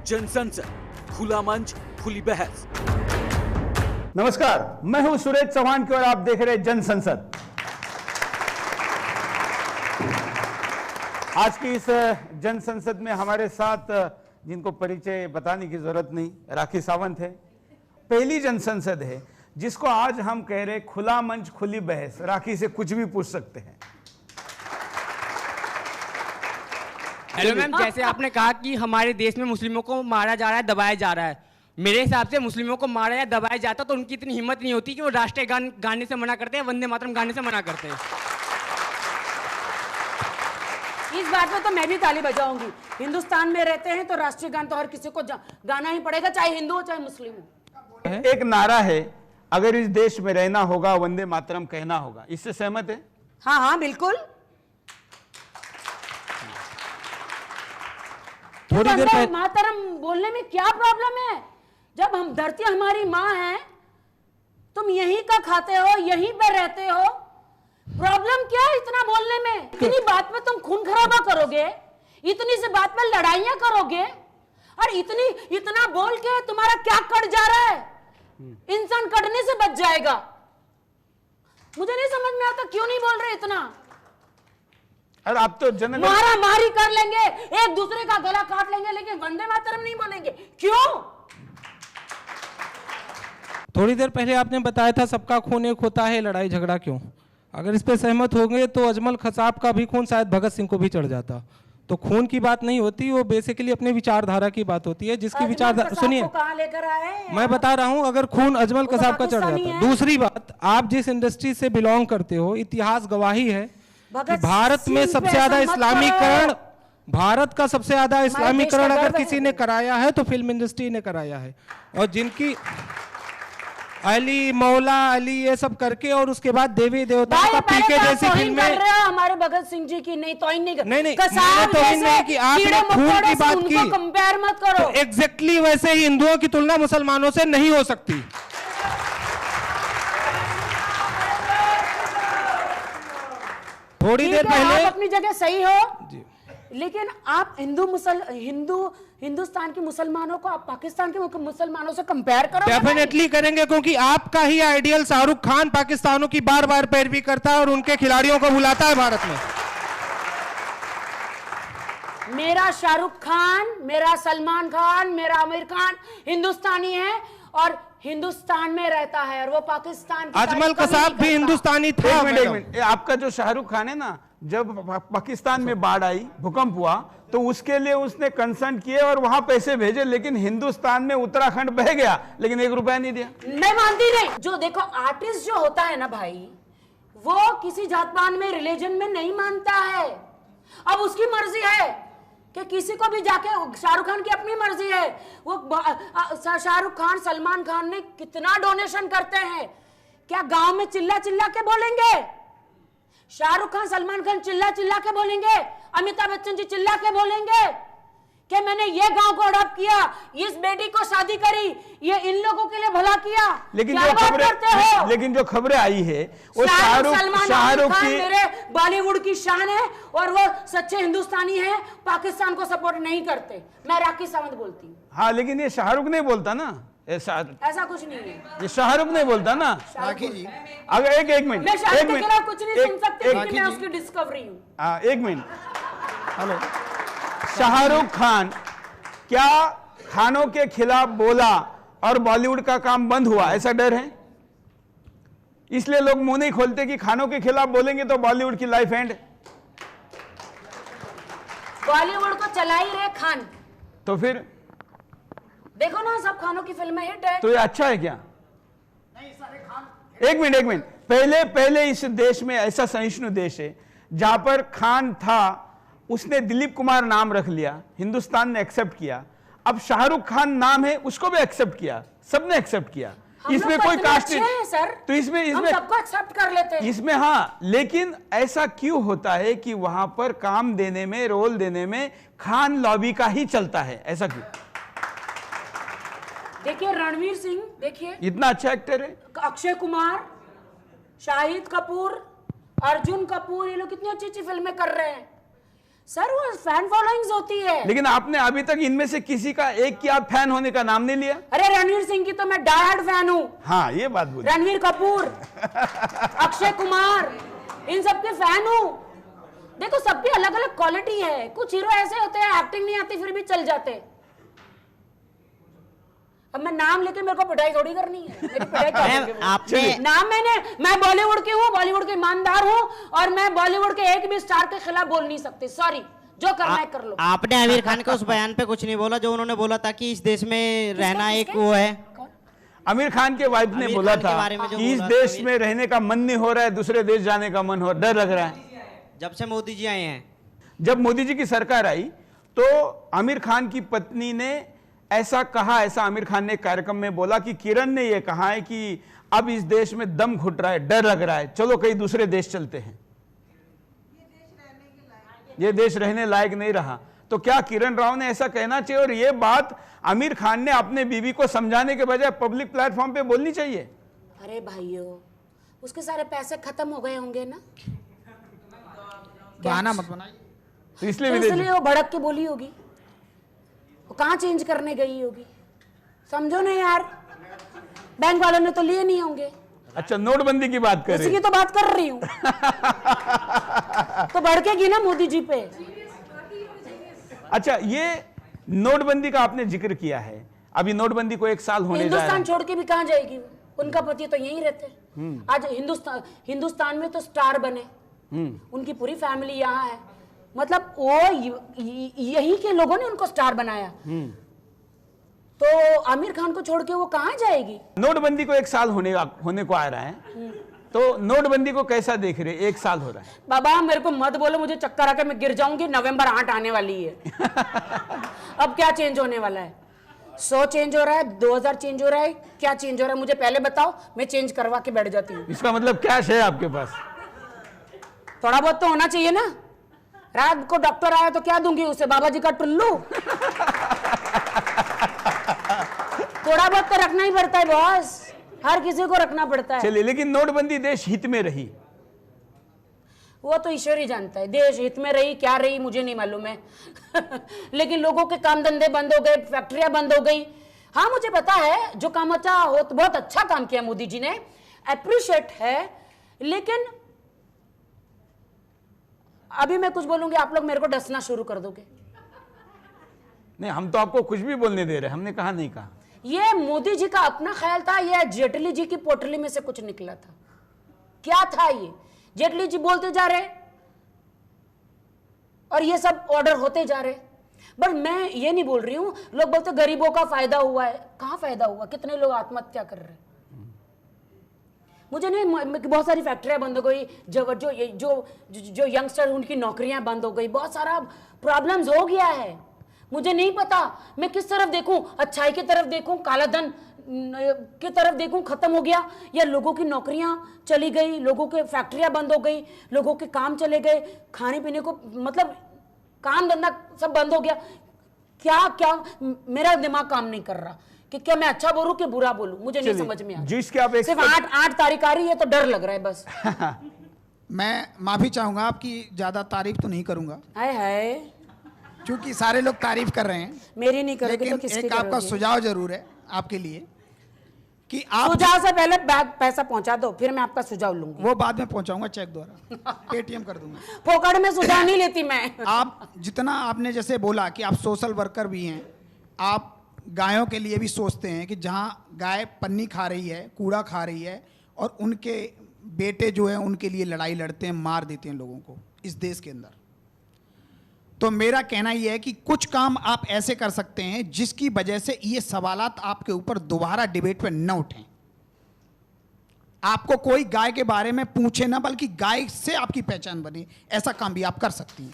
जनसंसद, खुला मंच, खुली बहस। नमस्कार, मैं हूं सुरेश चौहान की और आप देख रहे हैं जनसंसद। आज की इस जनसंसद में हमारे साथ, जिनको परिचय बताने की जरूरत नहीं, राखी सावंत है। पहली जनसंसद है जिसको आज हम कह रहे खुला मंच खुली बहस। राखी से कुछ भी पूछ सकते हैं। हेलो मैम, जैसे आपने कहा कि हमारे देश में मुस्लिमों को मारा जा रहा है, दबाया जा रहा है। मेरे हिसाब से मुस्लिमों को मारा या दबाया जाता तो उनकी इतनी हिम्मत नहीं होती कि वो राष्ट्रीय गान गाने से मना करते हैं, वंदे मातरम गाने से मना करते हैं। इस बात में तो मैं भी ताली बजाऊंगी। हिंदुस्तान में रहते हैं तो राष्ट्रीय गान तो हर किसी को गाना ही पड़ेगा, चाहे हिंदू हो चाहे मुस्लिम हो। एक नारा है, अगर इस देश में रहना होगा वंदे मातरम कहना होगा। इससे सहमत है? हाँ हाँ बिल्कुल। थोड़ी देर पहले मातरम बोलने में क्या प्रॉब्लम है? जब हम धरती हमारी माँ है, तुम यहीं का खाते हो, यहीं पे रहते हो, प्रॉब्लम क्या है इतना बोलने में? इतनी बात में तुम खून खराबा करोगे, इतनी सी बात में लड़ाइयां करोगे, और इतना बोल के तुम्हारा क्या कट जा रहा है? इंसान कटने से बच जाएगा। मुझे नहीं समझ में आता क्यों नहीं बोल रहे इतना। अरे आप तो मारा मारी कर लेंगे, एक दूसरे का गला काट लेंगे, लेकिन वंदे मातरम नहीं बोलेंगे। क्यों? थोड़ी देर पहले आपने बताया था सबका खून एक होता है, लड़ाई झगड़ा क्यों? अगर इस पे सहमत होंगे तो अजमल कसाब का भी खून शायद भगत सिंह को भी चढ़ जाता। तो खून की बात नहीं होती, वो बेसिकली अपने विचारधारा की बात होती है, जिसकी विचारधारा सुनिए, लेकर आए मैं बता रहा हूं, अगर खून अजमल कसाब का चढ़ जाता। दूसरी बात, आप जिस इंडस्ट्री से बिलोंग करते हो, इतिहास गवाही है कि भारत में सबसे ज्यादा इस्लामीकरण, भारत का सबसे ज्यादा इस्लामीकरण अगर किसी ने कराया है तो फिल्म इंडस्ट्री ने कराया है। और जिनकी अली मौला अली ये सब करके, और उसके बाद देवी देवताओं का पीके जैसी फिल्में। हमारे भगत सिंह जी की नहीं तौहीन नहीं नहीं कि आपने खून की बात की, कंपेयर मत करो। तो एग्जैक्टली वैसे ही हिंदुओं की तुलना मुसलमानों से नहीं हो सकती। थोड़ी देर पहले आप अपनी जगह सही हो जी, लेकिन आप हिंदुस्तान के मुसलमानों को आप पाकिस्तान के मुसलमानों से कंपेयर करो। डेफिनेटली करेंगे, क्योंकि आपका ही आइडियल शाहरुख खान पाकिस्तानों की बार बार पैरवी करता है और उनके खिलाड़ियों को बुलाता है भारत में। मेरा शाहरुख खान, मेरा सलमान खान, मेरा आमिर खान हिंदुस्तानी है और हिंदुस्तान में रहता है, और वो पाकिस्तान अजमल कसाब भी हिंदुस्तानी था। एक मिनट, आपका जो शाहरुख खान है ना, जब पाकिस्तान में बाढ़ आई, भूकंप हुआ, तो उसके लिए उसने कंसर्न किए और वहां पैसे भेजे, लेकिन हिंदुस्तान में उत्तराखंड बह गया, लेकिन 1 रुपया नहीं दिया। मैं मानती नहीं। जो देखो आर्टिस्ट जो होता है ना भाई, वो किसी जात पात में, रिलीजन में नहीं मानता है। अब उसकी मर्जी है कि किसी को भी जाके, शाहरुख खान की अपनी मर्जी है, वो शाहरुख खान सलमान खान ने कितना डोनेशन करते हैं, क्या गांव में चिल्ला चिल्ला के बोलेंगे? शाहरुख खान सलमान खान चिल्ला चिल्ला के बोलेंगे? अमिताभ बच्चन जी चिल्ला के बोलेंगे कि मैंने ये गांव को अडॉप्ट किया, इस बेटी को शादी करी, ये इन लोगों के लिए भला किया? लेकिन जो खबरें आई है वो शाहरुख की, मेरे बॉलीवुड की शान है और वो सच्चे हिंदुस्तानी है, पाकिस्तान को सपोर्ट नहीं करते। मैं राखी सावंत बोलती हूँ। हाँ, लेकिन ये शाहरुख नहीं बोलता ना, ऐसा कुछ नहीं है, ये शाहरुख नहीं बोलता ना। राखी जी, अगर एक मिनट, मैं शाहरुख के खिलाफ कुछ नहीं सुन सकती, क्योंकि मैं उसकी डिस्कवरी हूँ। 1 मिनट, हेलो, शाहरुख खान क्या खानों के खिलाफ बोला और बॉलीवुड का काम बंद हुआ, ऐसा डर है? इसलिए लोग मुंह नहीं खोलते कि खानों के खिलाफ बोलेंगे तो बॉलीवुड की लाइफ एंड। बॉलीवुड को चला ही रहे खान, तो फिर देखो ना, सब खानों की फिल्में हिट है। तो ये अच्छा है क्या? नहीं, सारे खान। एक मिनट, पहले इस देश में ऐसा सहिष्णु देश है जहां पर खान था, उसने दिलीप कुमार नाम रख लिया, हिंदुस्तान ने एक्सेप्ट किया। अब शाहरुख खान नाम है, उसको भी एक्सेप्ट किया, सबने एक्सेप्ट किया। इसमें कोई कास्ट नहीं सर, तो इसमें सबको एक्सेप्ट कर लेते हैं इसमें। हाँ, लेकिन ऐसा क्यों होता है कि वहां पर काम देने में, रोल देने में खान लॉबी का ही चलता है, ऐसा क्यों? देखिए रणवीर सिंह, देखिए इतना अच्छा एक्टर है, अक्षय कुमार, शाहिद कपूर, अर्जुन कपूर, ये लोग कितनी अच्छी अच्छी फिल्में कर रहे हैं। सर वो फैन फॉलोइंग्स होती है। लेकिन आपने अभी तक इनमें से किसी का एक की आप फैन होने का नाम नहीं लिया। अरे रणवीर सिंह की तो मैं डायहार्ड फैन हूँ। हाँ ये बात बोली। रणवीर कपूर, अक्षय कुमार, इन सब के फैन हूँ। देखो सबकी अलग अलग क्वालिटी है। कुछ हीरो ऐसे होते हैं एक्टिंग नहीं आती फिर भी चल जाते। अब मैं नाम लेके मेरे को पिटाई थोड़ी करनी है। मेरी पिटाई आपने नाम मैं बॉलीवुड की हूँ, बॉलीवुड के ईमानदार हूँ और मैं बॉलीवुड के एक भी स्टार के खिलाफ बोल नहीं सकती। सॉरी, जो करना है कर लो। आपने आमिर खान के उस बयान पे कुछ नहीं बोला जो उन्होंने बोला था कि इस देश में रहना एक वो है। आमिर खान के वाइफ ने बोला था कि इस देश में रहने का मन नहीं हो रहा है, दूसरे देश जाने का मन हो, डर लग रहा है। जब से मोदी जी आए हैं, जब मोदी जी की सरकार आई तो आमिर खान की पत्नी ने ऐसा कहा, ऐसा आमिर खान ने कार्यक्रम में बोला कि किरण ने यह कहा है कि अब इस देश में दम घुट रहा है, डर लग रहा है, चलो कहीं दूसरे देश चलते हैं। ये देश रहने लायक नहीं रहा। तो क्या किरण राव ने ऐसा कहना चाहिए? और ये बात आमिर खान ने अपने बीवी को समझाने के बजाय पब्लिक प्लेटफॉर्म पे बोलनी चाहिए। अरे भाइयों, उसके सारे पैसे खत्म हो गए होंगे ना, बहाना मत बनाइए। तो इसलिए वो भड़क के बोली होगी। वो कहाँ चेंज करने गई होगी, समझो ना यार। बैंक वालों ने तो लिए नहीं होंगे। अच्छा, नोटबंदी की बात कर रही उसी की तो बात कर रही हूँ। तो भड़केगी ना मोदी जी पे। अच्छा, ये नोटबंदी का आपने जिक्र किया है। अभी नोटबंदी को 1 साल होने जा रहा है। हिंदुस्तान छोड़ के भी कहाँ जाएगी? उनका पति तो यहीं रहते। आज हिंदुस्तान में तो स्टार बने, उनकी पूरी फैमिली यहाँ है। मतलब वो यहीं के लोगों ने उनको स्टार बनाया। तो आमिर खान को छोड़ के वो कहाँ जाएगी? नोटबंदी को 1 साल होने को आ रहा है, तो नोटबंदी को कैसा देख रहे? 1 साल हो रहा है। बाबा मेरे को मत बोलो, मुझे चक्कर आके मैं गिर जाऊंगी। नवंबर 8 आने वाली है। अब क्या चेंज होने वाला है? 100 चेंज हो रहा है, 2000 चेंज हो रहा है, क्या चेंज हो रहा है मुझे पहले बताओ, मैं चेंज करवा के बैठ जाती हूँ। इसका मतलब कैश है आपके पास? थोड़ा बहुत तो होना चाहिए ना। रात को डॉक्टर आया तो क्या दूंगी उसे? बाबा जी का टुल्लू। थोड़ा बहुत तो रखना ही पड़ता है बॉस, हर किसी को रखना पड़ता है। चलिए, लेकिन नोटबंदी देश हित में रही, वो तो ईश्वर ही जानता है। देश हित में रही क्या रही मुझे नहीं मालूम है। लेकिन लोगों के काम धंधे बंद हो गए, फैक्ट्रियां बंद हो गई। हाँ मुझे पता है, जो काम अच्छा हो, बहुत अच्छा काम किया मोदी जी ने, अप्रिशिएट है। लेकिन अभी मैं कुछ बोलूंगी, आप लोग मेरे को डसना शुरू कर दोगे। नहीं, हम तो आपको कुछ भी बोलने दे रहे, हमने कहा नहीं कहा। ये मोदी जी का अपना ख्याल था या जेटली जी की पोटली में से कुछ निकला था? क्या था ये? जेटली जी बोलते जा रहे और ये सब ऑर्डर होते जा रहे। बट मैं ये नहीं बोल रही हूं, लोग बोलते गरीबों का फायदा हुआ है। कहां फायदा हुआ? कितने लोग आत्महत्या कर रहे हैं। मुझे नहीं, बहुत सारी फैक्ट्रियां बंद हो गई, जो यंगस्टर उनकी नौकरियां बंद हो गई, बहुत सारा प्रॉब्लम्स हो गया है। मुझे नहीं पता मैं किस तरफ देखूं, अच्छाई की तरफ देखूं, काला धन की तरफ देखूं खत्म हो गया, या लोगों की नौकरियां चली गई, लोगों के फैक्ट्रियां बंद हो गई, लोगों के काम चले गए, खाने पीने को मतलब काम धंधा सब बंद हो गया। क्या क्या मेरा दिमाग काम नहीं कर रहा कि क्या मैं अच्छा बोलूं कि बुरा बोलूं, मुझे नहीं समझ में आ रहा। सिर्फ 8 तारीख आ रही है तो डर लग रहा है बस। मैं माफी चाहूंगा, आपकी ज्यादा तारीफ तो नहीं करूंगा, हाय हाय, क्योंकि सारे लोग तारीफ कर रहे हैं। मेरी नहीं करोगे लेकिन तो किसकी एक आपका करोगे? सुझाव जरूर है आपके लिए कि आप सुझाव से पहले पैसा पहुंचा दो, फिर मैं आपका सुझाव लूंगी। वो बाद में पहुंचाऊंगा, चेक द्वारा पेटीएम कर दूंगा। फोकट में सुझाव नहीं लेती मैं। आप जितना आपने जैसे बोला कि आप सोशल वर्कर भी हैं, आप गायों के लिए भी सोचते हैं कि जहां गाय पन्नी खा रही है, कूड़ा खा रही है, और उनके बेटे जो है उनके लिए लड़ाई लड़ते हैं, मार देते हैं लोगों को इस देश के अंदर। तो मेरा कहना यह है कि कुछ काम आप ऐसे कर सकते हैं जिसकी वजह से ये सवालात आपके ऊपर दोबारा डिबेट पे न उठें। आपको कोई गाय के बारे में पूछे ना, बल्कि गाय से आपकी पहचान बने, ऐसा काम भी आप कर सकती हैं।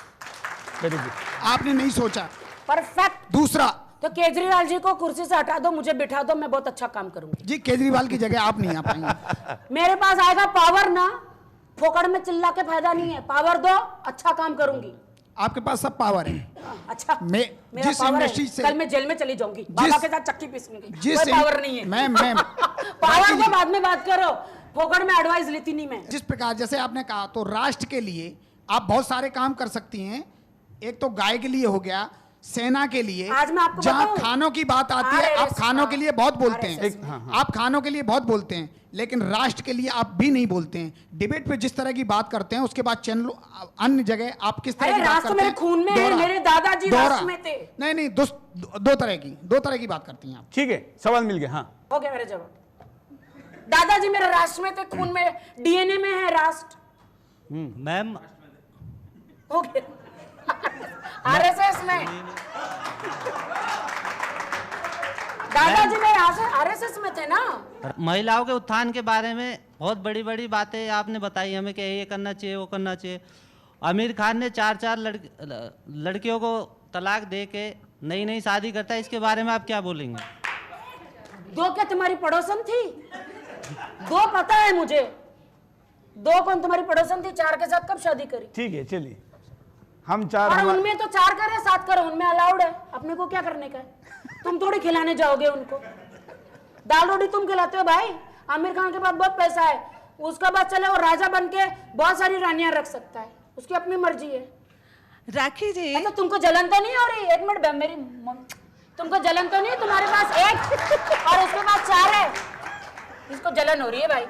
वेरी गुड, आपने नहीं सोचा। परफेक्ट। दूसरा, तो केजरीवाल जी को कुर्सी से हटा दो, मुझे बिठा दो, मैं बहुत अच्छा काम करूंगी। जी केजरीवाल की जगह आप नहीं आ पाएंगे। मेरे पास आएगा पावर ना, फोकट में चिल्ला के फायदा नहीं है। पावर दो, अच्छा काम करूंगी। आपके पास सब पावर है। अच्छा, मेरा जिस पावर है, इंडस्ट्री से कल मैं जेल में चली जाऊंगी, बाबा के साथ चक्की पीसूंगी। कोई पावर नहीं है। मैं पावर को बाद में बात करो, फोकट में एडवाइस लेती नहीं मैं। जिस प्रकार जैसे आपने कहा, तो राष्ट्र के लिए आप बहुत सारे काम कर सकती हैं। एक तो गाय के लिए हो गया, सेना के लिए, आज मैं आपको जहां बताऊं? खानों की बात आती है, आप RSS खानों के लिए बहुत बोलते हैं, RSS आप खानों के लिए बहुत बोलते हैं, लेकिन राष्ट्र के लिए आप भी नहीं बोलते हैं। डिबेट पे जिस तरह की बात करते हैं, उसके बाद चैनल अन्य जगह आप किस तरह अरे की बात राष्ट्र करते मेरे हैं? खून में है, दोहरा, मेरे दादाजी दोहरा। राष्ट्र में थे। नहीं, दो तरह की बात करती हैं आप। ठीक है, सवाल मिल गया। हाँ, हो गया मेरा जवाब। दादाजी मेरे राष्ट्र में थे, खून में, डीएनए में है राष्ट्र। मैम हो गया। आरएसएस में दादाजी मेरे आरएसएस में थे ना। महिलाओं के उत्थान के बारे में बहुत बड़ी बड़ी बातें आपने बताई हमें कि ये करना चाहिए, वो करना चाहिए। आमिर खान ने 4 लड़कियों को तलाक दे के नई नई शादी करता है, इसके बारे में आप क्या बोलेंगे? 2 क्या तुम्हारी पड़ोसन थी? 2 पता है मुझे। 2 कौन तुम्हारी पड़ोसन थी? 4 के साथ कब शादी करी? ठीक है, चलिए हम 4 और उनमें तो 4 करे 7 करे, उनमें अलाउड है। अपने को क्या करने का है? तुम थोड़ी खिलाने जाओगे उनको। दाल रोटी तुम खिलाते हो भाई। आमिर खान के पास बहुत पैसा है, उसका बाद चले वो राजा बन के बहुत सारी रानियां रख सकता है, उसकी अपनी मर्जी है। राखी जी, अच्छा तुमको जलन तो नहीं हो रही? 1 मिनट मेरी तुमको जलन तो नहीं? तुम्हारे पास 1 और उसके पास 4 है, इसको जलन हो रही है भाई।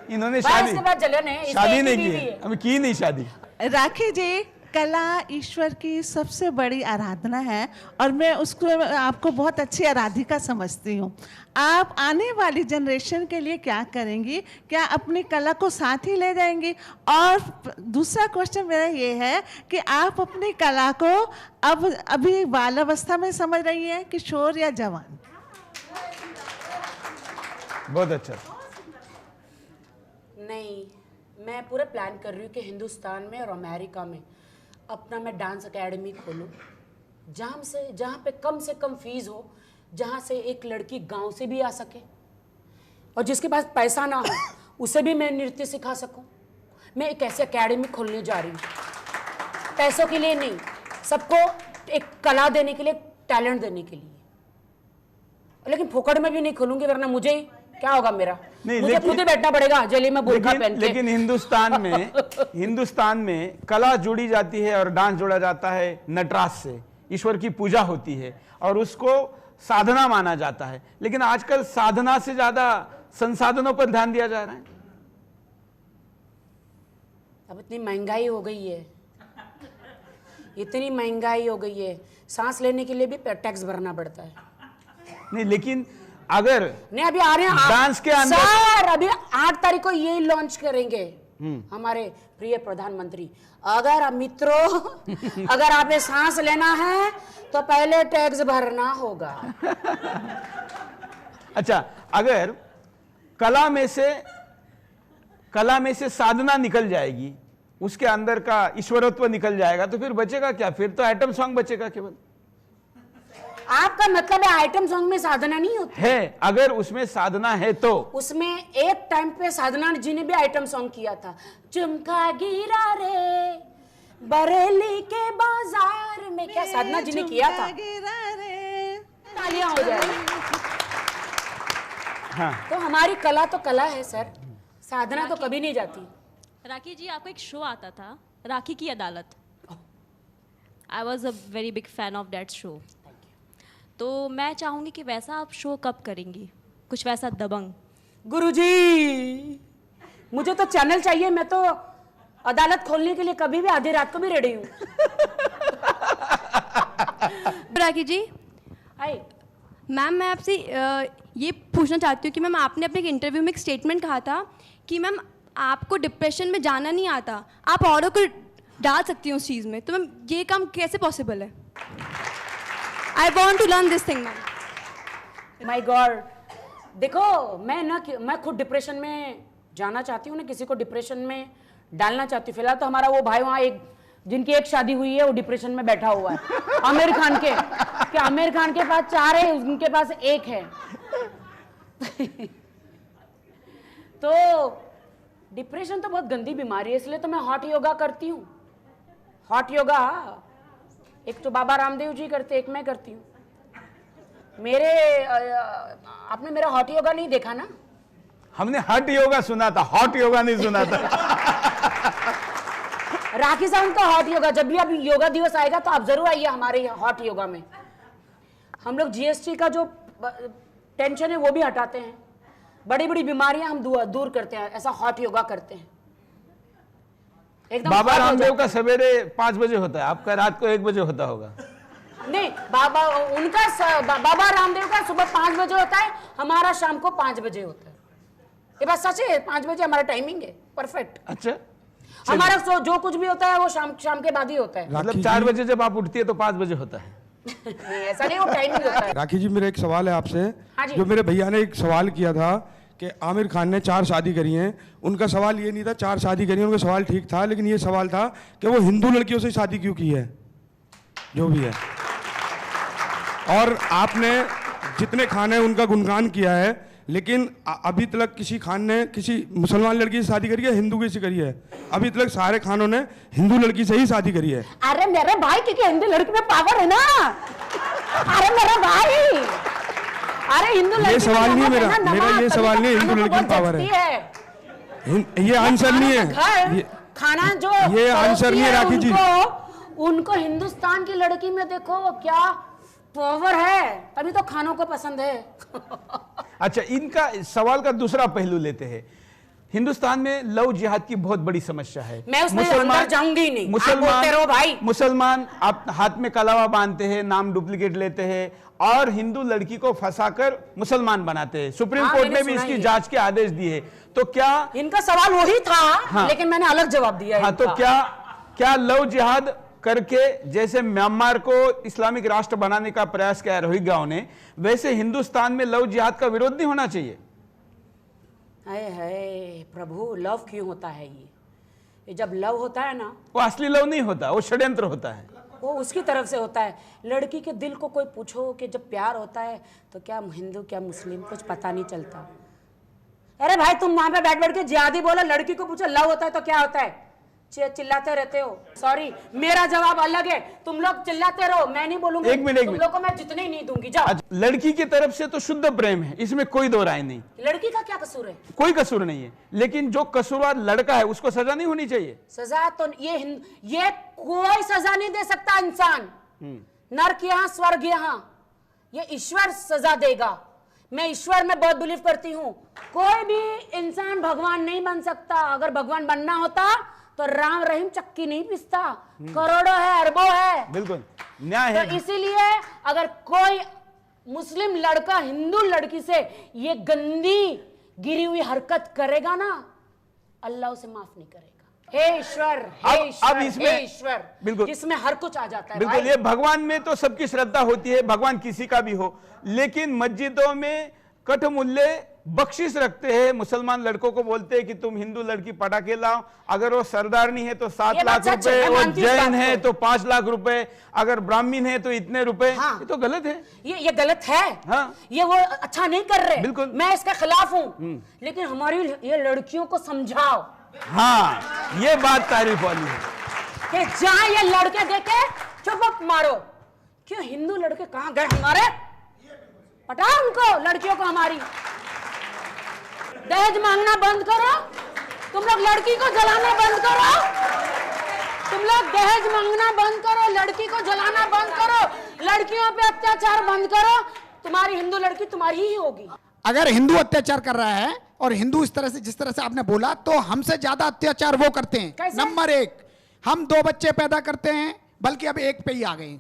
इन्होंने भाई शादी इसके बाद जलन है, इसकी शादी एक नहीं ही की बीवी है, है। अभी की नहीं शादी। राखी जी, कला ईश्वर की सबसे बड़ी आराधना है और मैं उसको आपको बहुत अच्छी आराधिका समझती हूँ। आप आने वाली जनरेशन के लिए क्या करेंगी? क्या अपनी कला को साथ ही ले जाएंगी? और दूसरा क्वेश्चन मेरा ये है कि आप अपनी कला को अब अभी बालावस्था में समझ रही हैं, किशोर या जवान? बहुत अच्छा। नहीं, मैं पूरा प्लान कर रही हूँ कि हिंदुस्तान में और अमेरिका में अपना मैं डांस एकेडमी खोलूँ, जहाँ पे कम से कम फीस हो, जहाँ से एक लड़की गांव से भी आ सके और जिसके पास पैसा ना हो उसे भी मैं नृत्य सिखा सकूं। मैं एक ऐसी एकेडमी खोलने जा रही हूँ, पैसों के लिए नहीं, सबको एक कला देने के लिए, टैलेंट देने के लिए। लेकिन फोकट में भी नहीं खोलूंगी, वरना मुझे क्या होगा मेरा? मुझे खुद ही बैठना पड़ेगा जेली में बुर्का पहन के। लेकिन हिंदुस्तान में कला जुड़ी जाती है और डांस जोड़ा जाता है नटराज से, ईश्वर की पूजा होती है और उसको साधना माना जाता है। लेकिन आजकल साधना से ज्यादा संसाधनों पर ध्यान दिया जा रहा है। अब इतनी महंगाई हो गई है, इतनी महंगाई हो गई है, सांस लेने के लिए भी टैक्स भरना पड़ता है। नहीं, लेकिन अगर नहीं, अभी आ रहे हैं डांस के अंदर सर, अभी 8 तारीख को ये लॉन्च करेंगे हमारे प्रिय प्रधानमंत्री। अगर मित्रों अगर आपने सांस लेना है तो पहले टैक्स भरना होगा। अच्छा, अगर कला में से साधना निकल जाएगी, उसके अंदर का ईश्वरत्व निकल जाएगा, तो फिर बचेगा क्या? फिर तो आइटम सॉन्ग बचेगा केवल। आपका मतलब है आइटम सॉन्ग में साधना नहीं होती है? अगर उसमें साधना है तो उसमें एक टाइम पे साधना जी ने भी आइटम सॉन्ग किया था, चुमका गिरा रे बरेली के बाजार में। क्या साधना जी ने किया था? तालियां हो जाएगी। हाँ। तो हमारी कला तो कला है सर, साधना तो कभी नहीं जाती। राखी जी, आपका एक शो आता था, राखी की अदालत। I was a very big fan of that show. तो मैं चाहूंगी कि वैसा आप शो कब करेंगी, कुछ वैसा दबंग। गुरुजी, मुझे तो चैनल चाहिए, मैं तो अदालत खोलने के लिए कभी भी आधी रात को भी रेडी हूँ। राखी जी, हाय मैम, मैं आपसे ये पूछना चाहती हूँ कि मैम, आपने अपने एक इंटरव्यू में एक स्टेटमेंट कहा था कि मैम आपको डिप्रेशन में जाना नहीं आता, आप औरों को डाल सकती हैं उस चीज़ में। तो मैम ये काम कैसे पॉसिबल है? I want to learn this thing ma'am. My God, देखो मैं खुद डिप्रेशन में जाना चाहती हूँ, ना किसी को डिप्रेशन में डालना चाहती हूँ। फिलहाल तो हमारा वो भाई वहाँ एक जिनकी एक शादी हुई है, वो डिप्रेशन में बैठा हुआ है। आमिर खान के, क्या आमिर खान के पास 4 है, उनके पास 1 है। तो डिप्रेशन तो बहुत गंदी बीमारी है, इसलिए तो मैं हॉट योगा करती हूँ। हॉट योगा एक तो बाबा रामदेव जी करते, एक मैं करती हूँ। आपने मेरा हॉट योगा नहीं देखा ना? हमने हट योगा सुना था, हॉट योगा नहीं सुना था। राखी साहब का हॉट योगा, जब भी अभी योगा दिवस आएगा तो आप जरूर आइए हमारे हॉट योगा में। हम लोग जीएसटी का जो टेंशन है वो भी हटाते हैं, बड़ी बड़ी बीमारियां हम दूर करते हैं, ऐसा हॉट योगा करते हैं। एकदम बाबा रामदेव का सवेरे 5 बजे होता है, आपका रात को 1 बजे होता होगा। नहीं, बाबा रामदेव का सुबह 5 बजे होता है, हमारा शाम को 5 बजे होता है। ये बात सच है, 5 बजे हमारा टाइमिंग है, परफेक्ट। अच्छा, हमारा जो कुछ भी होता है वो शाम के बाद ही होता है। मतलब 4 बजे जब आप उठती है तो 5 बजे होता है? नहीं, ऐसा नहीं, वो टाइमिंग होता है। राखी जी, मेरा एक सवाल है आपसे। हाँ जी। जो मेरे भैया ने एक सवाल किया था कि आमिर खान ने 4 शादी करी हैं, उनका सवाल ये नहीं था 4 शादी करी हैं, उनका सवाल ठीक था, लेकिन ये सवाल था कि वो हिंदू लड़कियों से शादी क्यों की है, जो भी है। और आपने जितने खान हैं उनका गुणगान किया है, लेकिन अभी तक किसी खान ने किसी मुसलमान लड़की से शादी करी है, हिंदू की से करी है? अभी तक सारे खानों ने हिंदू लड़की से ही शादी करी है। अरे मेरे भाई, क्योंकि हिंदू लड़की में पावर है ना। अरे मेरा भाई, अरे हिंदू लड़की, ये सवाल नहीं है मेरा ये सवाल नहीं है हिंदू लड़की में पावर है, ये आंसर नहीं है, खाना जो ये आंसर नहीं है राखी जी। उनको हिंदुस्तान की लड़की में देखो क्या पावर है, तभी तो खानों को पसंद है। अच्छा, इनका सवाल का दूसरा पहलू लेते हैं। हिंदुस्तान में लव जिहाद की बहुत बड़ी समस्या है। मैं उसमें अंदर जाऊंगी नहीं, आप बोलते रहो भाई। मुसलमान आप हाथ में कलावा बांधते हैं, नाम डुप्लीकेट लेते हैं और हिंदू लड़की को फंसाकर मुसलमान बनाते हैं। सुप्रीम कोर्ट ने भी इसकी जांच के आदेश दिए। तो क्या इनका सवाल वही था? हाँ, लेकिन मैंने अलग जवाब दिया। हाँ, तो क्या लव जिहाद करके जैसे म्यांमार को इस्लामिक राष्ट्र बनाने का प्रयास किया रोहिंग्याओं ने, वैसे हिंदुस्तान में लव जिहाद का विरोध नहीं होना चाहिए? हाय प्रभु, लव क्यों होता है? ये जब लव होता है ना, वो असली लव नहीं होता, वो षड्यंत्र होता है, वो उसकी तरफ से होता है। लड़की के दिल को कोई पूछो कि जब प्यार होता है तो क्या हिंदू क्या मुस्लिम कुछ पता नहीं चलता। अरे भाई, तुम वहां पे बैठ के जिहादी बोलो, लड़की को पूछो लव होता है तो क्या होता है, चिल्लाते रहते हो। सॉरी, मेरा जवाब अलग है, तुम लोग चिल्लाते रहो, मैं नहीं बोलूंगी। एक मिनट, तुम लोग को मैं जितने ही नहीं दूंगी। जाओ। लड़की की तरफ से तो शुद्ध प्रेम है, इसमें कोई दो राय नहीं। लड़की का क्या कसूर है? कोई कसूर नहीं है, लेकिन जो कसूरवार लड़का है उसको सजा नहीं होनी चाहिए। सजा तो ये कोई सजा नहीं दे सकता इंसान। नर्क यहाँ, स्वर्ग यहाँ, ये ईश्वर सजा देगा। मैं ईश्वर में बहुत बिलीव करती हूँ। कोई भी इंसान भगवान नहीं बन सकता। अगर भगवान बनना होता तो राम रहीम चक्की नहीं पिसता, करोड़ों है, अरबों है। बिल्कुल न्याय है। तो इसीलिए अगर कोई मुस्लिम लड़का हिंदू लड़की से ये गंदी गिरी हुई हरकत करेगा ना, अल्लाह उसे माफ नहीं करेगा। हे ईश्वर, हे ईश्वर, हे ईश्वर, बिल्कुल इसमें हर कुछ आ जाता है। बिल्कुल, ये भगवान में तो सबकी श्रद्धा होती है, भगवान किसी का भी हो, लेकिन मस्जिदों में कठमूल्य बख्शिश रखते हैं। मुसलमान लड़कों को बोलते हैं कि तुम हिंदू लड़की पटा के लाओ, अगर वो सरदारनी है तो 7 लाख रुपए, वो जैन है तो 5 लाख रुपए, अगर ब्राह्मण है तो इतने रुपए। हाँ। ये तो गलत है, ये गलत है। हाँ। ये वो अच्छा नहीं कर रहे। बिल्कुल, मैं इसके खिलाफ हूँ, लेकिन हमारी ये लड़कियों को समझाओ। हाँ, ये बात तारीफ वाली है कि जहां ये लड़के देखे चुप मारो। क्यों हिंदू लड़के कहां गए हमारे? पटाओ उनको, लड़कियों को हमारी। दहेज मांगना बंद करो, तुम लोग लड़की को जलाना बंद करो, तुम लोग दहेज मांगना बंद करो, लड़की को जलाना बंद करो, लड़कियों पे अत्याचार बंद करो, तुम्हारी हिंदू लड़की तुम्हारी ही होगी। अगर हिंदू अत्याचार कर रहा है और हिंदू इस तरह से जिस तरह से आपने बोला, तो हमसे ज्यादा अत्याचार वो करते हैं। नंबर 1, हम 2 बच्चे पैदा करते हैं, बल्कि अब 1 पे ही आ गए,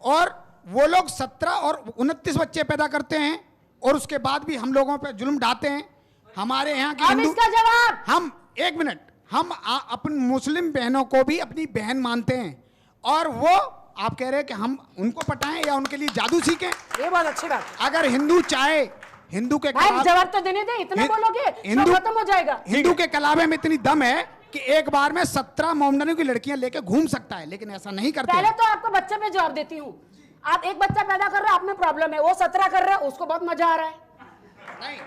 और वो लोग 17 और 29 बच्चे पैदा करते हैं, और उसके बाद भी हम लोगों पे जुल्म ढाते हैं। हमारे यहाँ की हिंदू, इसका जवाब हम 1 मिनट, हम अपनी मुस्लिम बहनों को भी अपनी बहन मानते हैं, और वो आप कह रहे हैं कि हम उनको पटाएं या उनके लिए जादू सीखें? ये बहुत अच्छी बात। अगर हिंदू चाहे, हिंदू के जवाब तो देने दे, इतना बोलोगे हिंदू खत्म हो जाएगा। हिंदू के कलावे में इतनी दम है कि एक बार में 17 मोमडनों की लड़कियां लेके घूम सकता है, लेकिन ऐसा नहीं करते। पहले तो आपको बच्चे पे जवाब देती हूँ। आप 1 बच्चा पैदा कर रहे हो, आप में प्रॉब्लम है, वो 17 कर रहे हैं, उसको बहुत मजा आ रहा है। नहीं,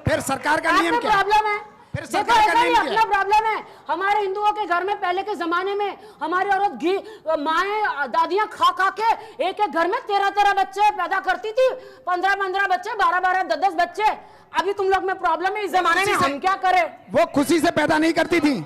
फिर सरकार का नियम क्या? प्रॉब्लम है, फिर सरकार का नियम अपना प्रॉब्लम है। हमारे हिंदुओं के घर में पहले के जमाने में हमारी औरत घी, माएं, दादियां खा खा के एक घर में 13 बच्चे पैदा करती थी, 15 बच्चे, 12 10 बच्चे। अभी तुम लोग में प्रॉब्लम है, इस जमाने में हम क्या करें? वो खुशी से पैदा नहीं करती थी।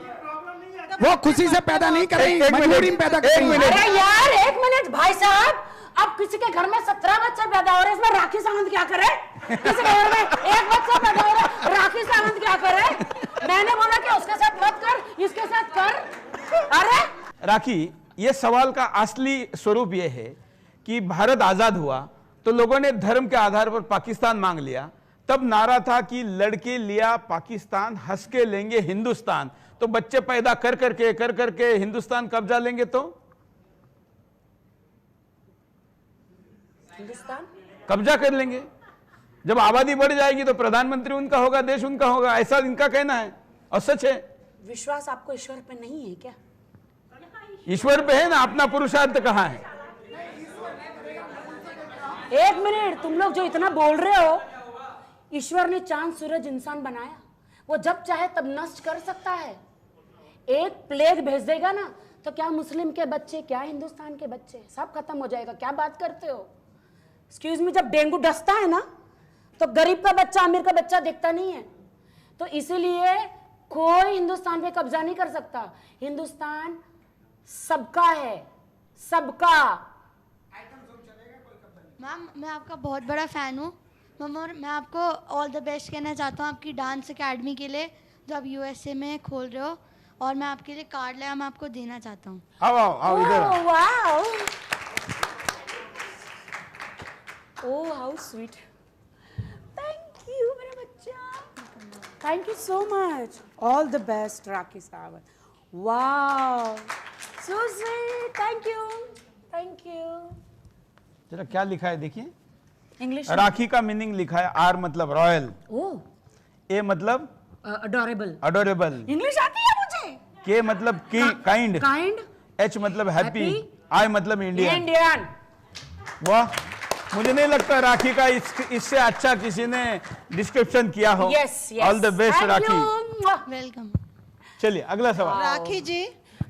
वो खुशी से पैदा नहीं कर रही, मजबूरी में पैदा कर रही हैं। अरे यार एक मिनट भाई साहब, अब किसी के घर में 17 बच्चे पैदा हो रहे हैं, इसमें राखी सावंत क्या करे? किसी के घर में एक बच्चा पैदा हो रहा है, राखी सावंत क्या करे? मैंने बोला कि उसके साथ मत कर, इसके साथ कर। अरे राखी, ये सवाल का असली स्वरूप ये है कि भारत आजाद हुआ तो लोगों ने धर्म के आधार पर पाकिस्तान मांग लिया। तब नारा था कि लड़के लिया पाकिस्तान, हंस के लेंगे हिंदुस्तान। तो बच्चे पैदा कर करके हिंदुस्तान कब्जा लेंगे तो हिंदुस्तान कब्जा कर लेंगे। जब आबादी बढ़ जाएगी तो प्रधानमंत्री उनका होगा, देश उनका होगा, ऐसा इनका कहना है और सच है। विश्वास आपको ईश्वर पे नहीं है क्या? ईश्वर पे है ना, अपना पुरुषार्थ कहाँ है? एक मिनट, तुम लोग जो इतना बोल रहे हो, ईश्वर ने चांद सूरज इंसान बनाया, वो जब चाहे तब नष्ट कर सकता है। एक प्लेग भेज देगा ना तो क्या मुस्लिम के बच्चे, क्या हिंदुस्तान के बच्चे, सब खत्म हो जाएगा। क्या बात करते हो? एक्सक्यूज मी, जब डेंगू डसता है ना तो गरीब का बच्चा अमीर का बच्चा देखता नहीं है। तो इसीलिए कोई हिंदुस्तान पे कब्जा नहीं कर सकता। हिंदुस्तान सबका है, सबका। मैम मैं आपका बहुत बड़ा फ़ैन हूँ मैम, और मैं आपको ऑल द बेस्ट कहना चाहता हूँ आपकी डांस एकेडमी के लिए जो आप यूएसए में खोल रहे हो, और मैं आपके लिए कार्ड लाया, मैं आपको देना चाहता हूँ। आओ इधर। Wow, oh how sweet, thank you मेरा बच्चा, thank you so much, all the best Rakhi Sawant. Wow so sweet, thank you, thank you. जरा क्या लिखा है देखिए, इंग्लिश। राखी का मीनिंग लिखा है, आर मतलब रॉयल, ओह, ए मतलब अडोरेबल, अडोरेबल, इंग्लिश आती है मुझे, के मतलब काइंड, काइंड, एच मतलब हैप्पी, आई मतलब इंडियन। इंडियन। वाह, मुझे नहीं लगता राखी का इससे अच्छा किसी ने डिस्क्रिप्शन किया हो। Yes yes, all the best rakhi. Welcome. चलिए अगला सवाल। राखी जी,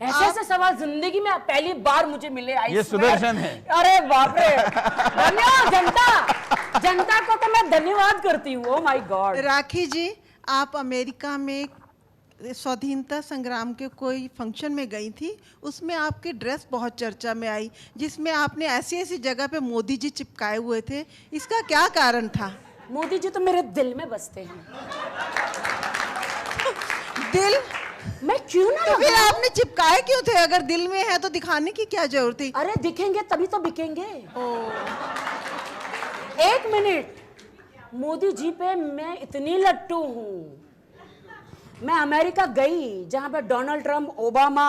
ऐसे ऐसे सवाल जिंदगी में पहली बार मुझे मिले। ये सुदर्शन है। अरे बाप रे, धन्यवाद जनता, जनता को तो मैं धन्यवाद करती हूँ। Oh my God. राखी जी, आप अमेरिका में स्वाधीनता संग्राम के कोई फंक्शन में गई थी, उसमें आपकी ड्रेस बहुत चर्चा में आई, जिसमें आपने ऐसी ऐसी जगह पे मोदी जी चिपकाए हुए थे, इसका क्या कारण था? मोदी जी तो मेरे दिल में बसते हैं। दिल? मैं क्यों ना तो फिर आपने चिपकाए क्यों थे? अगर दिल में है तो दिखाने की क्या जरूरत थी? अरे दिखेंगे तभी तो बिकेंगे। एक मिनट, मोदी जी पे मैं इतनी लट्टू हूँ। मैं अमेरिका गई जहां पे डोनाल्ड ट्रंप, ओबामा,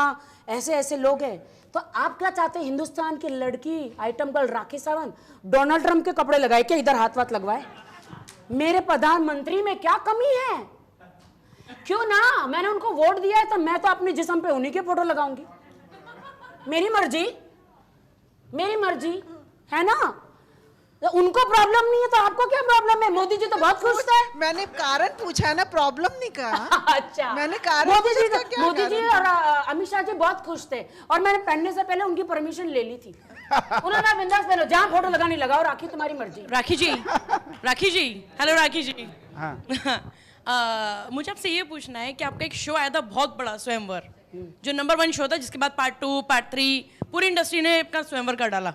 ऐसे ऐसे लोग हैं, तो आप क्या चाहते हैं? हिंदुस्तान की लड़की item girl Rakhi Sawant Donald Trump के कपड़े लगाए क्या? इधर हाथ वाथ लगवाए? मेरे प्रधानमंत्री में क्या कमी है? क्यों ना, मैंने उनको वोट दिया है तो मैं तो अपने जिस्म पे उन्हीं के फोटो लगाऊंगी। मेरी मर्जी, मेरी मर्जी है ना। तो उनको प्रॉब्लम नहीं है तो आपको क्या प्रॉब्लम है? मोदी जी तो बहुत खुश थे। मैंने कारण पूछा है ना, प्रॉब्लम नहीं कहा। अच्छा, मैंने कारण मोदी जी और अमित शाह जी बहुत खुश थे, और मैंने पहनने से पहले उनकी परमिशन ले ली थी। उन्होंने बिंदास पहनो, जहाँ फोटो लगानी लगाओ, राखी तुम्हारी मर्जी। राखी जी, राखी जी, हेलो राखी जी। हाँ। मुझे आपसे ये पूछना है कि आपका एक शो आया था बहुत बड़ा, स्वयंवर, जो नंबर 1 शो था, जिसके बाद पार्ट 2, पार्ट 3 पूरी इंडस्ट्री ने अपना स्वयंवर कर डाला।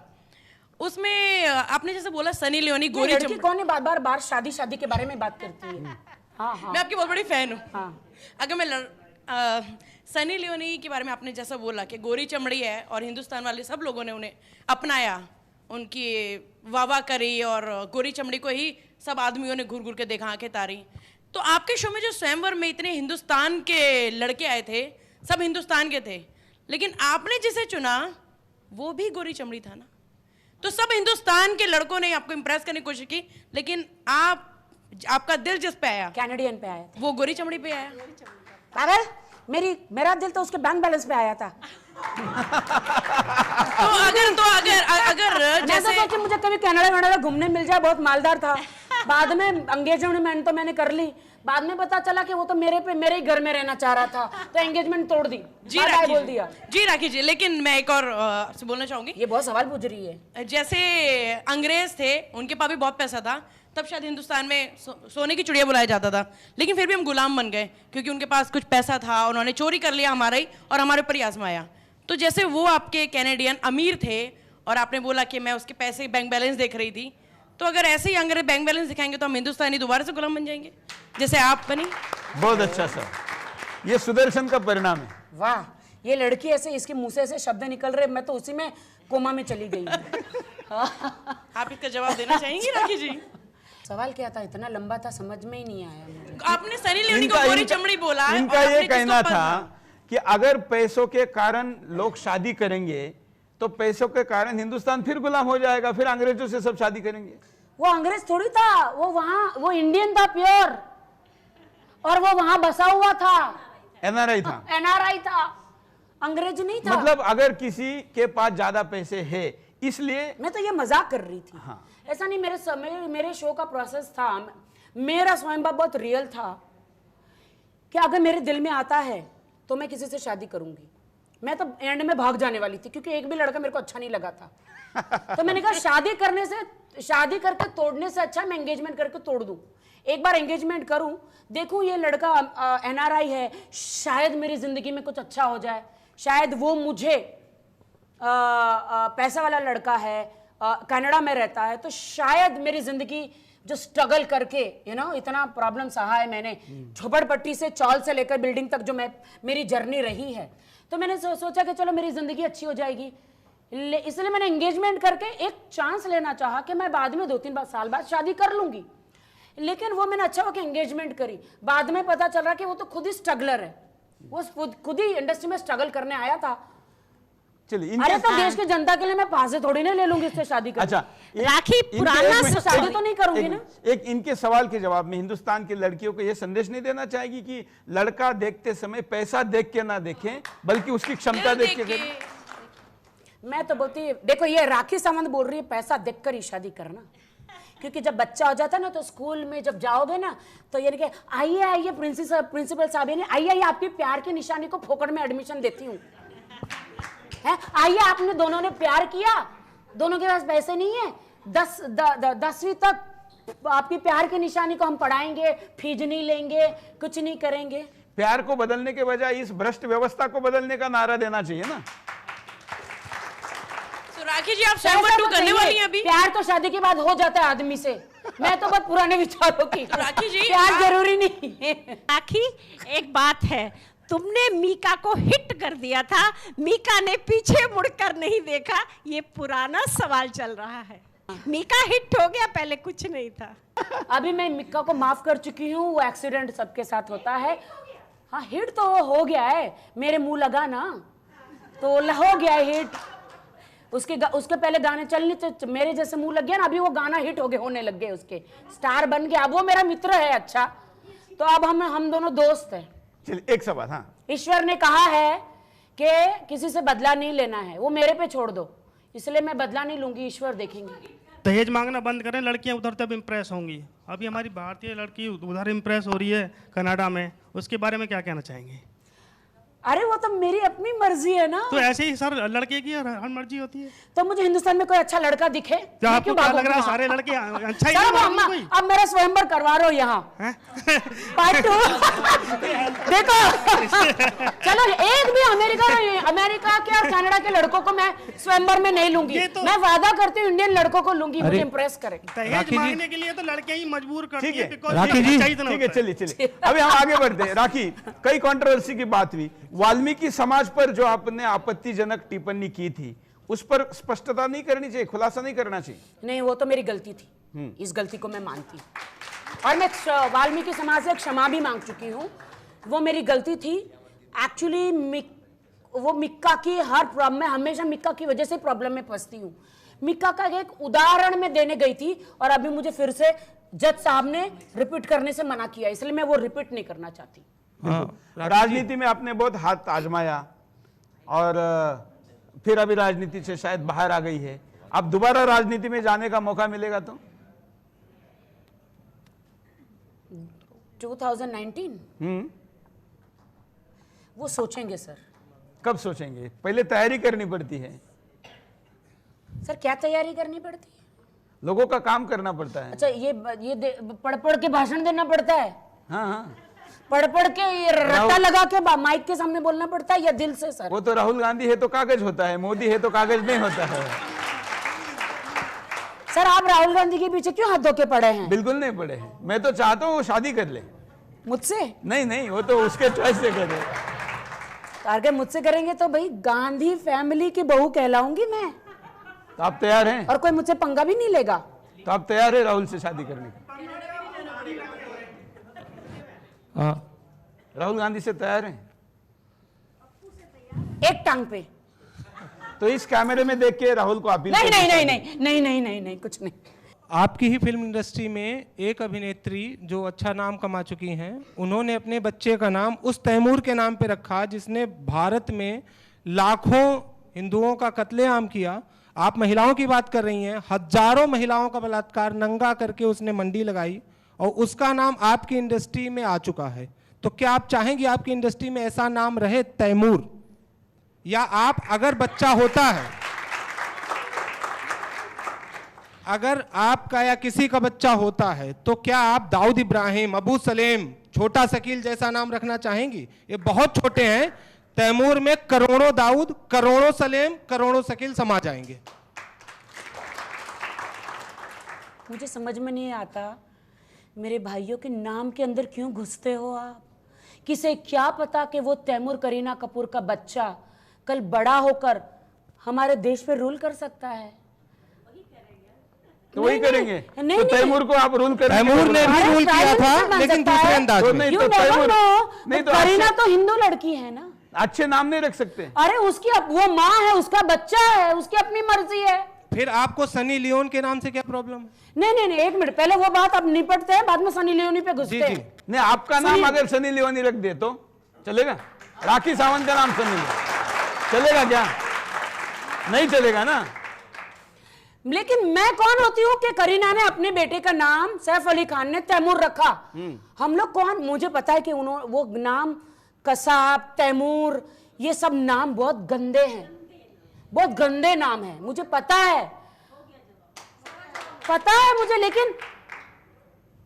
उसमें आपने जैसे बोला सनी लियोनी, गोरी लड़की कौन है बार शादी के बारे में बात करती है? हाँ हाँ, मैं आपकी बहुत बड़ी फैन हूँ। हाँ। अगर मैं सनी लियोनी के बारे में आपने जैसा बोला कि गोरी चमड़ी है और हिंदुस्तान वाले सब लोगों ने उन्हें अपनाया, उनकी वाह करी और गोरी चमड़ी को ही सब आदमियों ने घूर घूर के देखा, आंखें तारी। तो आपके शो में जो स्वयंवर में इतने हिंदुस्तान के लड़के आए थे, सब हिंदुस्तान के थे, लेकिन आपने जिसे चुना वो भी गोरी चमड़ी था ना। तो सब हिंदुस्तान के लड़कों ने आपको इंप्रेस करने की कोशिश की, लेकिन आपका दिल जिस पे आया, कैनेडियन पे आया था, वो गोरी चमड़ी पे आया। पागल, मेरा दिल तो उसके बैंक बैलेंस पे आया था। अगर जैसे मैं तो मुझे कभी कनाडा घूमने मिल जाए, बहुत मालदार था। बाद में एंगेजमेंट तो मैंने कर ली, बाद में पता चला कि वो तो मेरे ही घर में रहना चाह रहा था, तो एंगेजमेंट तोड़ दी, जी राखी बोल दिया। जी राखी जी, लेकिन मैं एक और आपसे बोलना चाहूंगी। ये बहुत सवाल पूछ रही है। जैसे अंग्रेज थे, उनके पास भी बहुत पैसा था, तब शायद हिंदुस्तान में सोने की चिड़िया बुलाया जाता था, लेकिन फिर भी हम गुलाम बन गए क्योंकि उनके पास कुछ पैसा था, उन्होंने चोरी कर लिया हमारा ही और हमारे ऊपर ही आजमाया। तो जैसे वो आपके कैनेडियन अमीर थे और आपने बोला कि मैं उसके पैसे बैंक बैलेंस देख रही थी, तो अगर ऐसे ही अंग्रेज बैंक बैलेंस दिखाएंगे तो हम हिंदुस्तानी दोबारा से गुलाम बन जाएंगे जैसे आप बनी। बहुत अच्छा सर, ये सुदर्शन का परिणाम है। वाह, ये लड़की ऐसे इसके मुंह से ऐसे शब्द निकल रहे, मैं तो उसी में कोमा में चली गई। आप इसका जवाब देना चाहेंगी राखी जी? सवाल क्या था? इतना लंबा था, समझ में ही नहीं आया मुझे। आपने सनी लियोनी को गोरी चमड़ी बोला। इनका ये कहना था कि अगर पैसों के कारण लोग शादी करेंगे तो पैसों के कारण हिंदुस्तान फिर गुलाम हो जाएगा, फिर अंग्रेजों से सब शादी करेंगे। वो अंग्रेज थोड़ी था, वो वहां वो इंडियन था प्योर, और वो वहां बसा हुआ था, एनआरआई था। एनआरआई था, अंग्रेज नहीं था। मतलब अगर किसी के पास ज्यादा पैसे है इसलिए। मैं तो ये मजाक कर रही थी। हाँ। ऐसा नहीं, मेरे शो का प्रोसेस था, मेरा स्वयंभाव बहुत रियल था कि अगर मेरे दिल में आता है तो मैं किसी से शादी करूंगी। मैं तो एंड में भाग जाने वाली थी क्योंकि एक भी लड़का मेरे को अच्छा नहीं लगा था। तो मैंने कहा शादी करके तोड़ने से अच्छा मैं एंगेजमेंट करके तोड़ दूं। एक बार एंगेजमेंट करूं, देखूं ये लड़का एनआरआई है, शायद मेरी जिंदगी में कुछ अच्छा हो जाए, शायद वो मुझे पैसा वाला लड़का है, कनाडा में रहता है, तो शायद मेरी जिंदगी जो स्ट्रगल करके इतना प्रॉब्लम सहा है मैंने, झोपड़पट्टी से चौल से लेकर बिल्डिंग तक जो मेरी जर्नी रही है, तो मैंने सोचा कि चलो मेरी जिंदगी अच्छी हो जाएगी, इसलिए मैंने एंगेजमेंट करके एक चांस लेना चाहा कि मैं बाद में 2-3 साल बाद शादी कर लूंगी। लेकिन वो मैंने अच्छा हो कि एंगेजमेंट करी, बाद में पता चल रहा कि वो तो खुद ही स्ट्रगलर है, वो खुद ही इंडस्ट्री में स्ट्रगल करने आया था। चलिए, अरे तो देश की जनता के लिए मैं फांसी थोड़ी ना ले लूंगी इससे शादी कर। अच्छा, राखी पुराना शादी तो नहीं करूंगी ना। एक इनके सवाल के जवाब में हिंदुस्तान की लड़कियों को यह संदेश नहीं देना चाहेगी कि लड़का देखते समय पैसा देख के ना देखें बल्कि उसकी क्षमता देख के करें? मैं तो बोलती, देखो ये राखी सावंत बोल रही है पैसा देखकर ही शादी करना, क्योंकि जब बच्चा हो जाता है ना तो स्कूल में जब जाओगे ना तो यानी कि आइए प्रिंसिपल साहब, आइए आपकी प्यार की निशानी को फोकट में एडमिशन देती हूँ, आइए आपने दोनों ने प्यार किया, दोनों के पास पैसे नहीं है, 10वीं तक आपकी प्यार की निशानी को हम पढ़ाएंगे, फीस नहीं लेंगे, कुछ नहीं करेंगे। प्यार को बदलने के बजाय इस भ्रष्ट व्यवस्था को बदलने का नारा देना चाहिए ना। तो राखी जी, आप स्वयंवर 2 करने वाली हैं अभी? प्यार तो शादी के बाद हो जाता है आदमी से, मैं तो बहुत पुराने विचारों की। राखी जी, प्यार जरूरी नहीं है। राखी, एक बात है, तुमने मीका को हिट कर दिया था, मीका ने पीछे मुड़कर नहीं देखा, ये पुराना सवाल चल रहा है। मीका हिट हो गया, पहले कुछ नहीं था। अभी मैं मीका को माफ कर चुकी हूँ, वो एक्सीडेंट सबके साथ होता है। हाँ, हिट तो हो गया है, मेरे मुंह लगा ना तो हो गया है हिट। उसके पहले गाने चलने तो मेरे जैसे मुंह लग गया ना, अभी वो गाना हिट हो गए, होने लग गए, उसके स्टार बन गया। अब वो मेरा मित्र है, अच्छा, तो अब हम दोनों दोस्त हैं। चलिए, एक सवाल। हाँ, ईश्वर ने कहा है कि किसी से बदला नहीं लेना है, वो मेरे पे छोड़ दो, इसलिए मैं बदला नहीं लूंगी, ईश्वर देखेंगे। दहेज मांगना बंद करें, लड़कियां उधर तब इम्प्रेस होंगी। अभी हमारी भारतीय लड़की उधर इम्प्रेस हो रही है कनाडा में, उसके बारे में क्या कहना चाहेंगे? अरे वो तो मेरी अपनी मर्जी है ना। तो ऐसे ही सर लड़के की हर मर्जी होती है। तो मुझे हिंदुस्तान में कोई अच्छा लड़का दिखे, आपको क्या लग रहा है सारे लड़के अच्छा ही नहीं? अब मेरा स्वयंवर करवा रहे हो यहाँ पार्ट 2। देखो चलो, एक भी अमेरिका के और कनाडा के लड़कों को मैं स्वयंवर में नहीं लूंगी, मैं वादा करती हूँ इंडियन लड़कों को लूंगी, मुझे इम्प्रेस करे। दहेज मांगने के लिए तो लड़कियां ही मजबूर करती है। राखी जी, ठीक है, चलिए अभी हम आगे बढ़ते हैं। राखी, कई कंट्रोवर्सी की बात हुई, वाल्मीकि समाज पर जो आपने आपत्तिजनक टिप्पणी की थी उस पर स्पष्टता नहीं करनी चाहिए, खुलासा नहीं करना चाहिए? नहीं, वो तो मेरी गलती थी, इस गलती को मैं मानती और मैं वाल्मीकि समाज से क्षमा भी मांग चुकी हूँ, वो मेरी गलती थी। एक्चुअली वो मिक्का की हर प्रॉब्लम में, हमेशा मिक्का की वजह से प्रॉब्लम में फंसती हूँ। मिक्का का एक उदाहरण में देने गई थी और अभी मुझे फिर से जज साहब ने रिपीट करने से मना किया, इसलिए मैं वो रिपीट नहीं करना चाहती। राजनीति में आपने बहुत हाथ आजमाया और फिर अभी राजनीति से शायद बाहर आ गई है, अब दोबारा राजनीति में जाने का मौका मिलेगा तो 2019 वो सोचेंगे सर। कब सोचेंगे? पहले तैयारी करनी पड़ती है। सर क्या तैयारी करनी पड़ती है? लोगों का काम करना पड़ता है। अच्छा, ये पढ़ पढ़ के भाषण देना पड़ता है? हाँ हाँ, पढ़ पढ़ के ये रट्टा लगा के माइक के सामने बोलना पड़ता है या दिल से? सर वो तो राहुल गांधी है तो कागज होता है, मोदी है तो कागज नहीं होता है। सर आप राहुल गांधी के पीछे क्यों हाथ धो के पड़े हैं? बिल्कुल नहीं पड़े हैं, मैं तो चाहता हूँ वो शादी कर ले मुझसे। नहीं नहीं, वो तो उसके चॉइस से करे। अगर मुझसे करेंगे तो भाई गांधी फैमिली की बहू कहलाऊंगी मैं। तो आप तैयार हैं? और कोई मुझसे पंगा भी नहीं लेगा। तो आप तैयार है राहुल से शादी करने के? राहुल गांधी से तैयार हैं? एक टांग पे। तो इस कैमरे में देख के राहुल को अपील नहीं नहीं नहीं नहीं नहीं नहीं नहीं नहीं कुछ नहीं। आपकी ही फिल्म इंडस्ट्री में एक अभिनेत्री जो अच्छा नाम कमा चुकी हैं, उन्होंने अपने बच्चे का नाम उस तैमूर के नाम पे रखा जिसने भारत में लाखों हिंदुओं का कत्लेआम किया। आप महिलाओं की बात कर रही हैं, हजारों महिलाओं का बलात्कार नंगा करके उसने मंडी लगाई और उसका नाम आपकी इंडस्ट्री में आ चुका है। तो क्या आप चाहेंगे आपकी इंडस्ट्री में ऐसा नाम रहे तैमूर? या आप अगर बच्चा होता है, अगर आपका या किसी का बच्चा होता है, तो क्या आप दाऊद इब्राहिम, अबू सलेम, छोटा शकील जैसा नाम रखना चाहेंगी? ये बहुत छोटे हैं, तैमूर में करोड़ों दाऊद, करोड़ों सलेम, करोड़ों शकील समा जाएंगे। मुझे समझ में नहीं आता मेरे भाइयों के नाम के अंदर क्यों घुसते हो आप? किसे क्या पता कि वो तैमूर करीना कपूर का बच्चा कल बड़ा होकर हमारे देश पे रूल कर सकता है। तो वही करेंगे। नहीं, तो तैमूर को आप रूल करेंगे। तैमूर ने भी रूल किया था लेकिन दूसरे अंदाज में। नहीं तो तैमूर नहीं तो करीना तो हिंदू लड़की है ना, अच्छे नाम नहीं रख सकते। अरे उसकी वो माँ है, उसका बच्चा है, उसकी अपनी मर्जी है। फिर आपको सनी लियोन के नाम से क्या प्रॉब्लम? नहीं नहीं नहीं, एक मिनट, पहले वो बात अब निपटते हैं, बाद में सनी लियोनी पे घुसते हैं। नहीं, आपका नाम अगर सनी लियोनी रख दे तो चलेगा? राखी सावंत का नाम सनी लियोनी चलेगा क्या? नहीं चलेगा ना। लेकिन मैं कौन होती हूँ कि करीना ने अपने बेटे का नाम सैफ अली खान ने तैमूर रखा? हम लोग कौन? मुझे पता है कि उन्होंने वो नाम कसाब, तैमूर, ये सब नाम बहुत गंदे हैं, बहुत गंदे नाम है, मुझे पता है मुझे। लेकिन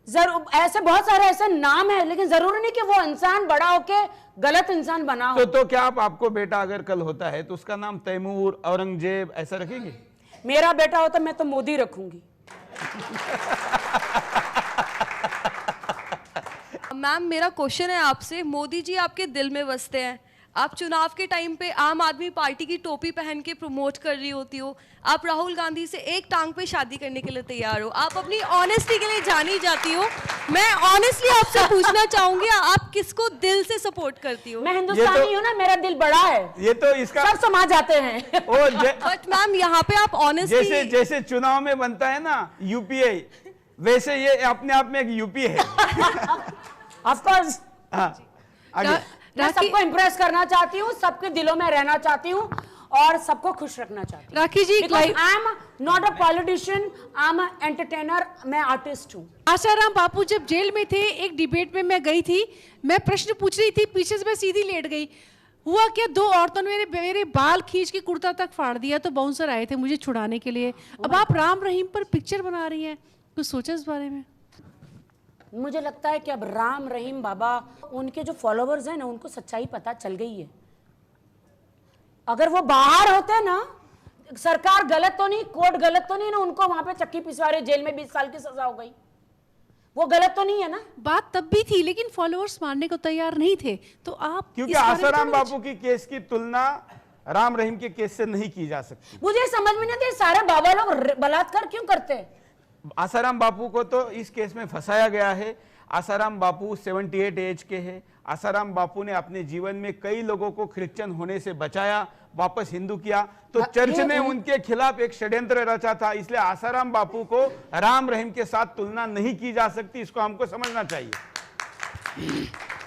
जरूर ऐसे बहुत सारे ऐसे नाम है, लेकिन जरूरी नहीं कि वो इंसान बड़ा होके गलत इंसान बना हो। तो क्या आपको बेटा अगर कल होता है तो उसका नाम तैमूर, औरंगजेब ऐसा रखेंगे? मेरा बेटा होता मैं तो मोदी रखूंगी। मैम मेरा क्वेश्चन है आपसे, मोदी जी आपके दिल में बसते हैं, आप चुनाव के टाइम पे आम आदमी पार्टी की टोपी पहन के प्रमोट कर रही होती हो, आप राहुल गांधी से एक टांग पे शादी करने के लिए तैयार हो, आप अपनी ऑनेस्टी के लिए जानी जाती हो। मैं ऑनेस्टली आपसे पूछना चाहूंगी, आप किसको दिल से सपोर्ट करती हो? मैं हिंदुस्तानी हूँ ना, मेरा दिल बड़ा है। ये तो इसका सब समा जाते हैं। बट मैम यहाँ पे आप ऑनेस्टली, जैसे चुनाव में बनता है ना यूपीए, वैसे ये अपने आप में एक यूपी है। Of course. मैं सबको इम्प्रेस करना चाहती हूँ, सबके दिलों में रहना चाहती हूँ और सबको खुश रखना चाहती हूँ। Rakhi ji, I am not a politician, I am entertainer, मैं आर्टिस्ट हूँ। आसाराम बापू जब जेल में थे, एक डिबेट में मैं गई थी, मैं प्रश्न पूछ रही थी, पीछे से मैं सीधी लेट गई। हुआ क्या, दो औरतों ने मेरे बाल खींच के कुर्ता तक फाड़ दिया, तो बाउंसर आए थे मुझे छुड़ाने के लिए। अब आप राम रहीम पर पिक्चर बना रही हैं, कुछ सोचा इस बारे में? मुझे लगता है कि अब राम रहीम बाबा, उनके जो फॉलोवर्स हैं ना, उनको सच्चाई पता चल गई है। अगर वो बाहर होते ना, सरकार गलत तो नहीं, कोर्ट गलत तो नहीं ना, उनको वहां पे चक्की पिसवा रहे, जेल में 20 साल की सजा हो गई, वो गलत तो नहीं है ना? बात तब भी थी, लेकिन फॉलोअर्स मानने को तैयार नहीं थे। तो आप, क्योंकि आसाराम बापू की केस की तुलना राम रहीम के केस से नहीं की जा सकती। मुझे समझ में नहीं आती सारे बाबा लोग बलात्कार क्यों करते हैं? आसाराम बापू को तो इस केस में फंसाया गया है। आसाराम बापू 78 एज के हैं। आसाराम बापू ने अपने जीवन में कई लोगों को क्रिश्चियन होने से बचाया, वापस हिंदू किया, तो चर्च ने उनके खिलाफ एक षड्यंत्र रचा था। इसलिए आसाराम बापू को राम रहीम के साथ तुलना नहीं की जा सकती, इसको हमको समझना चाहिए।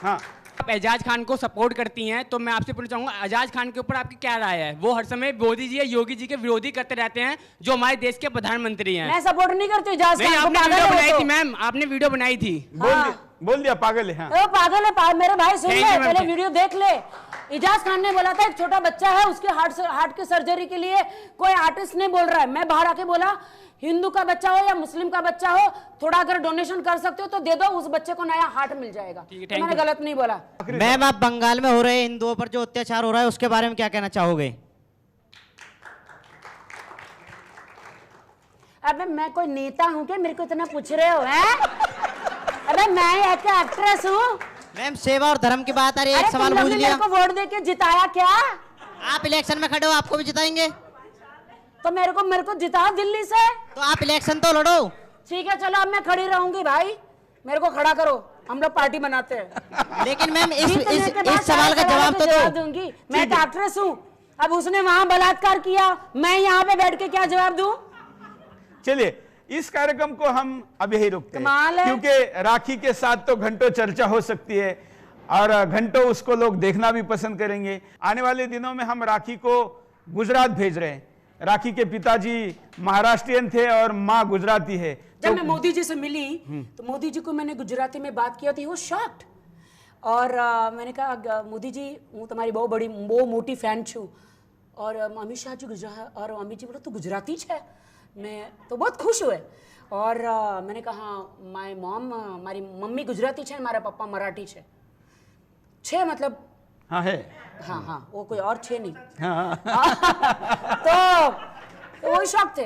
हाँ, आप एजाज खान को सपोर्ट करती हैं, तो मैं आपसे पूछना चाहूंगा, एजाज खान के ऊपर आपकी क्या राय है? वो हर समय मोदी जी या योगी जी के विरोधी करते रहते हैं, जो हमारे देश के प्रधानमंत्री हैं। मैं सपोर्ट नहीं करती एजाज खान को। आपने वीडियो बनाई थी मैम, आपने वीडियो बनाई थी। बोल दिया पागल है। वो पागल है, मेरे भाई सुन ले, पहले वीडियो देख ले। एजाज खान ने बोला था एक छोटा बच्चा है, उसके हार्ट की सर्जरी के लिए कोई आर्टिस्ट नहीं बोल रहा है। मैं बाहर आके बोला हिंदू का बच्चा हो या मुस्लिम का बच्चा हो, थोड़ा अगर डोनेशन कर सकते हो तो दे दो, उस बच्चे को नया हार्ट मिल जाएगा। तो मैंने गलत नहीं बोला। मैम, आप बंगाल में हो रहे हिंदुओं पर जो अत्याचार हो रहा है उसके बारे में क्या कहना चाहोगे? अबे मैं कोई नेता हूँ क्या, मेरे को इतना पूछ रहे हो? हैं? अबे मैं एक एक्ट्रेस हूँ। मैम, सेवा और धर्म की बात आ रही है, एक सवाल पूछ लिया। मेरे को वोट देके जिताया क्या? आप इलेक्शन में खड़े हो, आपको भी जिताएंगे। तो मेरे को जिताओ दिल्ली से। तो आप इलेक्शन तो लड़ो। ठीक है, चलो अब मैं खड़ी रहूंगी भाई, मेरे को खड़ा करो, हम लोग पार्टी बनाते हैं। लेकिन मैम इस सवाल का जवाब तो दो। दूंगी, मैं एक एक्ट्रेस हूँ। अब उसने वहां बलात्कार किया, मैं यहाँ पे बैठ के क्या जवाब दूं? चलिए, इस कार्यक्रम को हम अब यही रुकते हैं, क्योंकि राखी के साथ तो घंटों चर्चा हो सकती है और घंटों उसको लोग देखना भी पसंद करेंगे। आने वाले दिनों में हम राखी को गुजरात भेज रहे हैं। राखी के पिताजी महाराष्ट्रियन थे और माँ गुजराती है। जब मैं मोदी जी से मिली तो मोदी जी को मैंने गुजराती में बात किया थी, वो शॉक्ड। और मैंने कहा मोदी जी हूँ तुम्हारी बहुत मोटी फैन छू, और अमित शाह जी गुजरात, और अमित जी बोला तू गुजराती है। मैं तो बहुत खुश हुए और मैंने कहा माय मॉम, हमारी मम्मी गुजराती है, हमारा पापा मराठी है। छे मतलब हाँ है, हाँ वो कोई और छे नहीं। हाँ। तो वही शौक थे।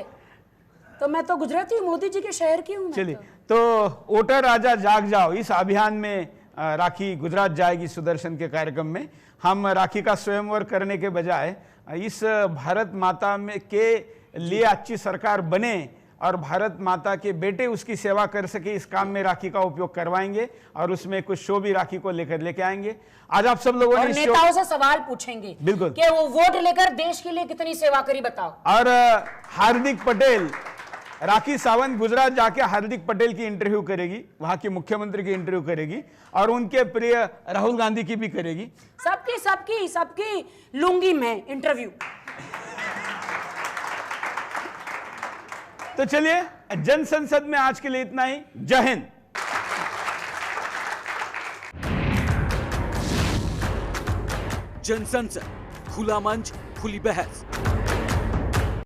तो मैं तो गुजराती हूँ, मोदी जी के शहर की हूँ। चलिए, तो वोटर राजा जाग जाओ, इस अभियान में राखी गुजरात जाएगी सुदर्शन के कार्यक्रम में। हम राखी का स्वयंवर करने के बजाय इस भारत माता में के लिए अच्छी सरकार बने और भारत माता के बेटे उसकी सेवा कर सके, इस काम में राखी का उपयोग करवाएंगे और उसमें कुछ शो भी राखी को लेके आएंगे। आज आप सब लोगों ने नेताओं से सवाल पूछेंगे, बिल्कुल, कि वो वोट लेकर देश के लिए कितनी सेवा करी बताओ। और हार्दिक पटेल, राखी सावंत गुजरात जाके हार्दिक पटेल की इंटरव्यू करेगी, वहां के मुख्यमंत्री की इंटरव्यू करेगी और उनके प्रिय राहुल गांधी की भी करेगी। सबकी लूंगी मैं इंटरव्यू। तो चलिए, जन संसद में आज के लिए इतना ही। जय हिंद। जन संसद, खुला मंच, खुली बहस।